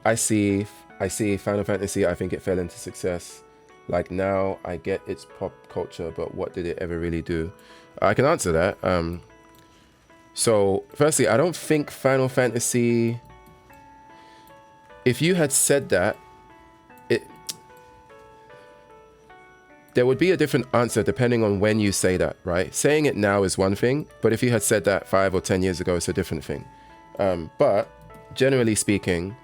I see I see Final Fantasy. I think it fell into success. Like now, I get its pop culture, but what did it ever really do? I can answer that. So, firstly, I don't think Final Fantasy. If you had said that, it there would be a different answer depending on when you say that, right? Saying it now is one thing, but if you had said that 5 or 10 years ago, it's a different thing. But generally speaking,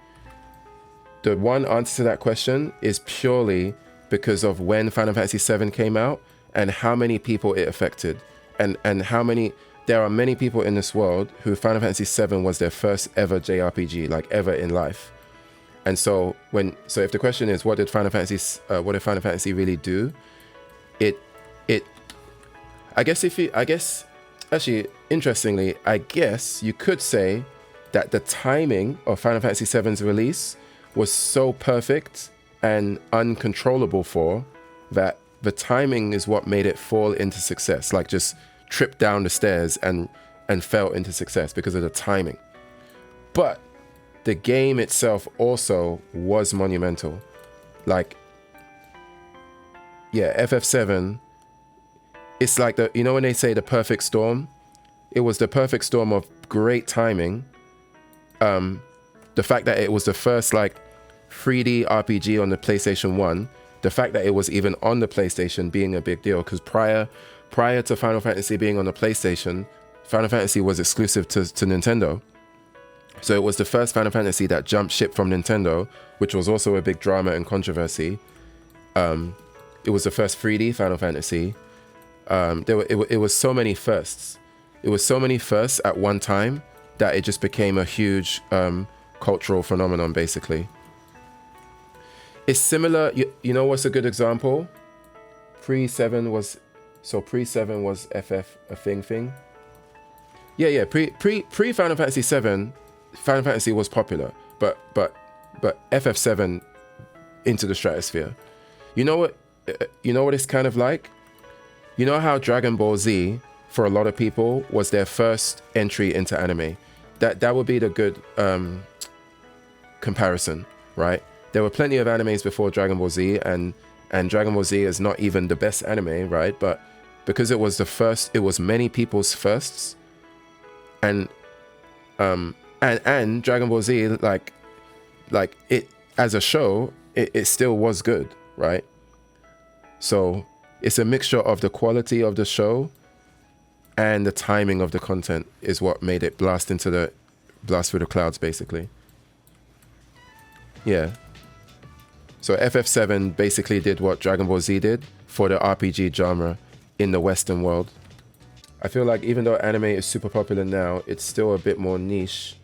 the one answer to that question is purely because of when Final Fantasy VII came out and how many people it affected, and how many. There are many people in this world who Final Fantasy VII was their first ever JRPG, like ever in life. And so if the question is what did Final Fantasy really do? It it I guess actually interestingly, I guess you could say that the timing of Final Fantasy VII's release was so perfect and uncontrollable for that the timing is what made it fall into success, like just trip down the stairs and fell into success because of the timing. But the game itself also was monumental. Like, yeah, FF7, it's like when they say the perfect storm, it was the perfect storm of great timing. The fact that it was the first like 3D RPG on the PlayStation 1, the fact that it was even on the PlayStation being a big deal, because prior to Final Fantasy being on the PlayStation, Final Fantasy was exclusive to Nintendo. So it was the first Final Fantasy that jumped ship from Nintendo, which was also a big drama and controversy. It was the first 3D Final Fantasy. It was so many firsts. It was so many firsts at one time that it just became a huge cultural phenomenon, basically. It's similar. You know what's a good example? Pre-7 was FF a thing. Yeah. Pre Final Fantasy 7, Final Fantasy was popular, but FF7 into the stratosphere. You know what? It's kind of like. You know how Dragon Ball Z, for a lot of people, was their first entry into anime. That would be the good comparison, right? There were plenty of animes before Dragon Ball Z, and Dragon Ball Z is not even the best anime, right? But because it was the first, it was many people's firsts, and Dragon Ball Z, like it as a show, it still was good, right? So it's a mixture of the quality of the show and the timing of the content is what made it blast through the clouds, basically. Yeah. So FF7 basically did what Dragon Ball Z did for the RPG genre in the Western world. I feel like even though anime is super popular now, it's still a bit more niche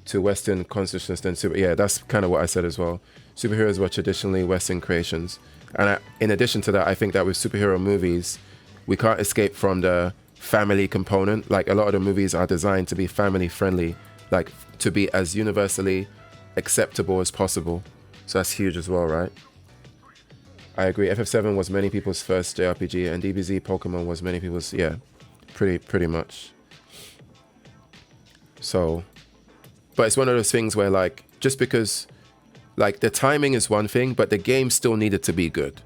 to Western consciousness than super. Yeah, that's kind of what I said as well. Superheroes were traditionally Western creations. And in addition to that, I think that with superhero movies, we can't escape from the family component. Like a lot of the movies are designed to be family friendly, like to be as universally acceptable as possible. So that's huge as well, right? I agree. FF7 was many people's first JRPG, and DBZ Pokemon was many people's, yeah, pretty much. So, but it's one of those things where like, just because like the timing is one thing, but the game still needed to be good.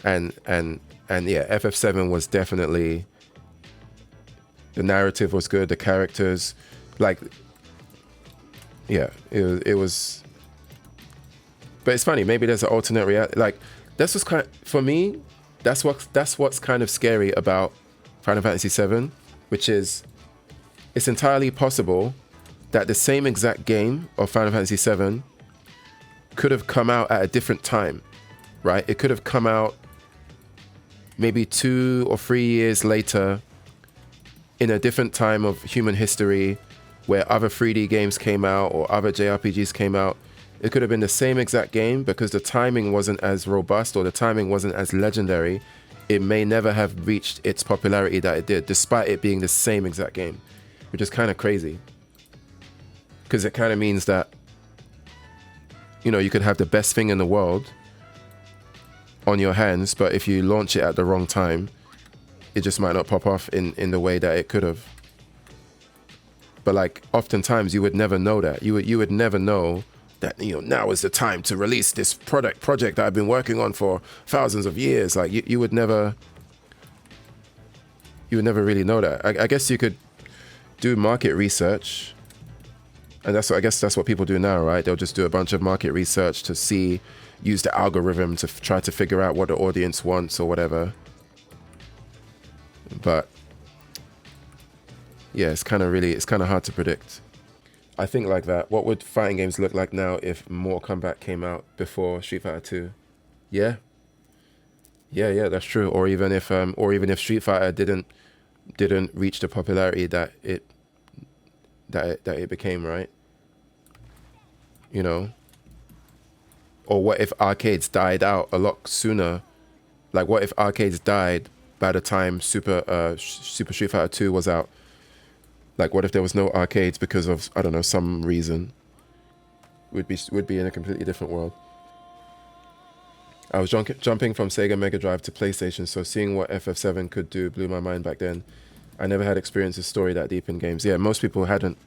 And yeah, FF7 was definitely, the narrative was good, the characters, like, yeah, it was, but it's funny, maybe there's an alternate reality. Like, that's what's kind of, for me, that's what's kind of scary about Final Fantasy VII, which is, it's entirely possible that the same exact game of Final Fantasy VII could have come out at a different time, right? It could have come out maybe 2 or 3 years later in a different time of human history where other 3D games came out or other JRPGs came out. It could have been the same exact game because the timing wasn't as robust or the timing wasn't as legendary. It may never have reached its popularity that it did, despite it being the same exact game, which is kind of crazy. Because it kind of means that, you know, you could have the best thing in the world on your hands, but if you launch it at the wrong time, it just might not pop off in the way that it could have. But like, oftentimes you would never know that. You would never know that, you know, now is the time to release this project that I've been working on for thousands of years. Like you would never really know that. I guess you could do market research, and I guess that's what people do now, right? They'll just do a bunch of market research to use the algorithm to try to figure out what the audience wants or whatever. But yeah, it's kind of hard to predict. I think like that. What would fighting games look like now if Mortal Kombat came out before Street Fighter 2? Yeah, that's true. Or even if Street Fighter didn't reach the popularity that it became, right? You know. Or what if arcades died out a lot sooner? Like what if arcades died by the time Super Street Fighter 2 was out? Like what if there was no arcades because of, I don't know, some reason? Would be in a completely different world. I was jumping from Sega Mega Drive to PlayStation, so seeing what FF7 could do blew my mind back then. I never had experienced a story that deep in games. Yeah, most people hadn't.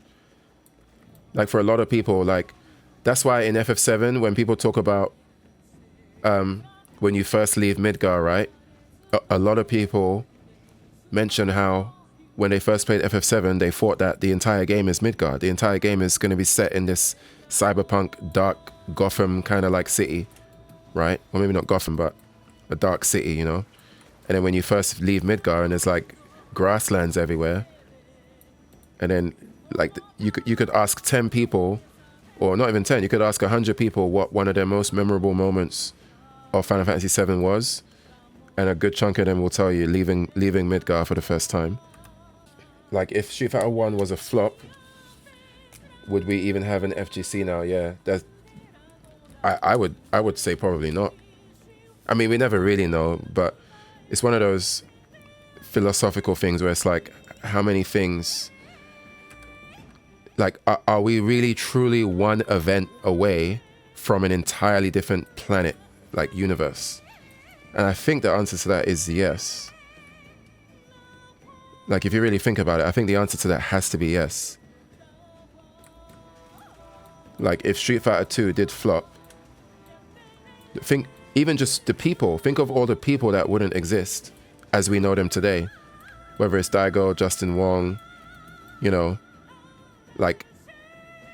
Like for a lot of people, like that's why in FF7, when people talk about when you first leave Midgar, right? A lot of people mention how when they first played FF7, they thought that the entire game is Midgar. The entire game is going to be set in this cyberpunk, dark Gotham kind of like city, right? Or maybe not Gotham, but a dark city, you know? And then when you first leave Midgar and there's like grasslands everywhere, and then like you could ask 10 people, or not even 10, you could ask 100 people what one of their most memorable moments of Final Fantasy VII was, and a good chunk of them will tell you leaving Midgar for the first time. Like if Street Fighter 1 was a flop, would we even have an FGC now? Yeah, I would say probably not. I mean, we never really know, but it's one of those philosophical things where it's like, how many things, like are we really truly one event away from an entirely different planet, like universe? And I think the answer to that is yes. Like if you really think about it, I think the answer to that has to be yes. Like if Street Fighter 2 did flop, think even just the people, think of all the people that wouldn't exist as we know them today. Whether it's Daigo, Justin Wong, you know, like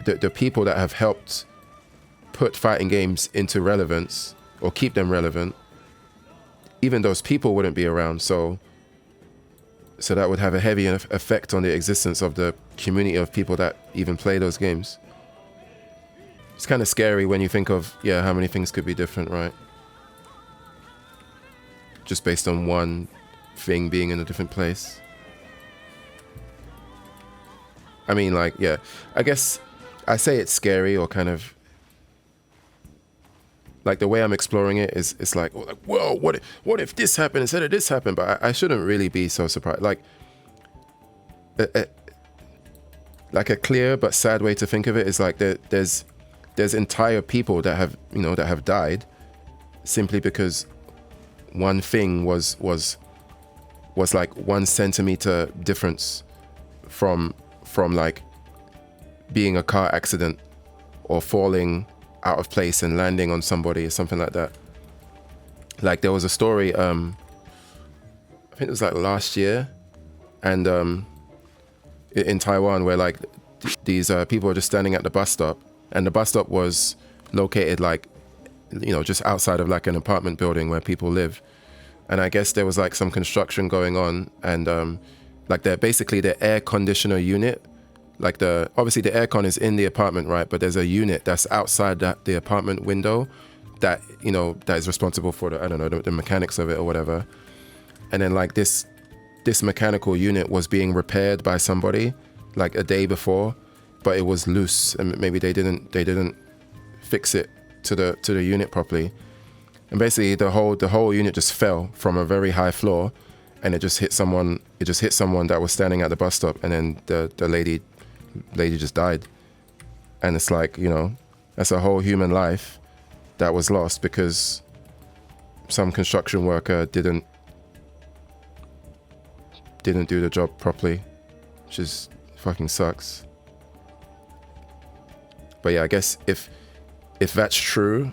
the people that have helped put fighting games into relevance or keep them relevant, even those people wouldn't be around. So that would have a heavy effect on the existence of the community of people that even play those games. It's kind of scary when you think of, yeah, how many things could be different, right? Just based on one thing being in a different place. I mean, like, yeah, I guess I say it's scary, or kind of like the way I'm exploring it is, it's like, whoa, what if this happened instead of this happened? But I shouldn't really be so surprised. Like a clear but sad way to think of it is like there's entire people that have died simply because one thing was like 1 centimeter difference from like being a car accident or falling out of place and landing on somebody or something like that. Like there was a story, I think it was like last year, and in Taiwan, where like these people were just standing at the bus stop, and the bus stop was located like, you know, just outside of like an apartment building where people live. And I guess there was like some construction going on, and like basically the air conditioner unit, like obviously the aircon is in the apartment, right? But there's a unit that's outside the apartment window that, you know, that is responsible for the mechanics of it or whatever. And then like this mechanical unit was being repaired by somebody like a day before, but it was loose, and maybe they didn't fix it to the unit properly. And basically the whole unit just fell from a very high floor, and it just hit someone that was standing at the bus stop, and then the lady just died. And it's like, you know, that's a whole human life that was lost because some construction worker didn't do the job properly, which is fucking sucks. But yeah, I guess if if that's true,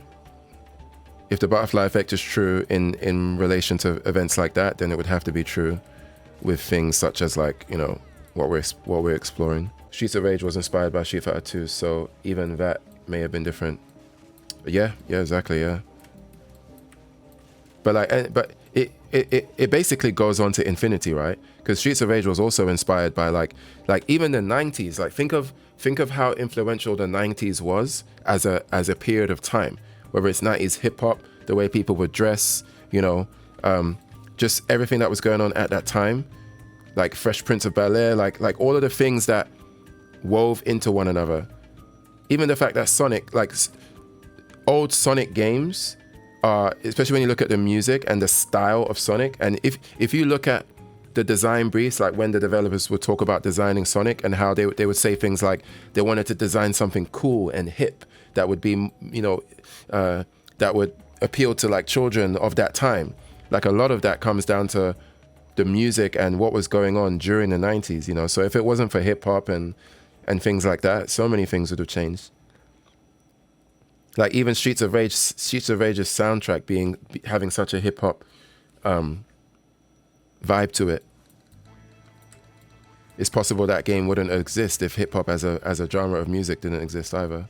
if the butterfly effect is true in relation to events like that, then it would have to be true with things such as, like, you know, what we're exploring. Streets of Rage was inspired by Street Fighter 2, so even that may have been different. Yeah, exactly, yeah. But like, but it basically goes on to infinity, right? Because Streets of Rage was also inspired by like even the 90s. Like, think of how influential the 90s was as a period of time. Whether it's 90s hip hop, the way people would dress, you know, just everything that was going on at that time, like Fresh Prince of Bel-Air, like all of the things that wove into one another. Even the fact that Sonic, like old Sonic games, especially when you look at the music and the style of Sonic, and if you look at the design briefs, like when the developers would talk about designing Sonic and how they would say things like they wanted to design something cool and hip that would be, you know, that would appeal to like children of that time. Like, a lot of that comes down to the music and what was going on during the 90s, you know. So if it wasn't for hip hop and things like that, so many things would have changed. Like even Streets of Rage's soundtrack having such a hip hop vibe to it. It's possible that game wouldn't exist if hip hop as a genre of music didn't exist either.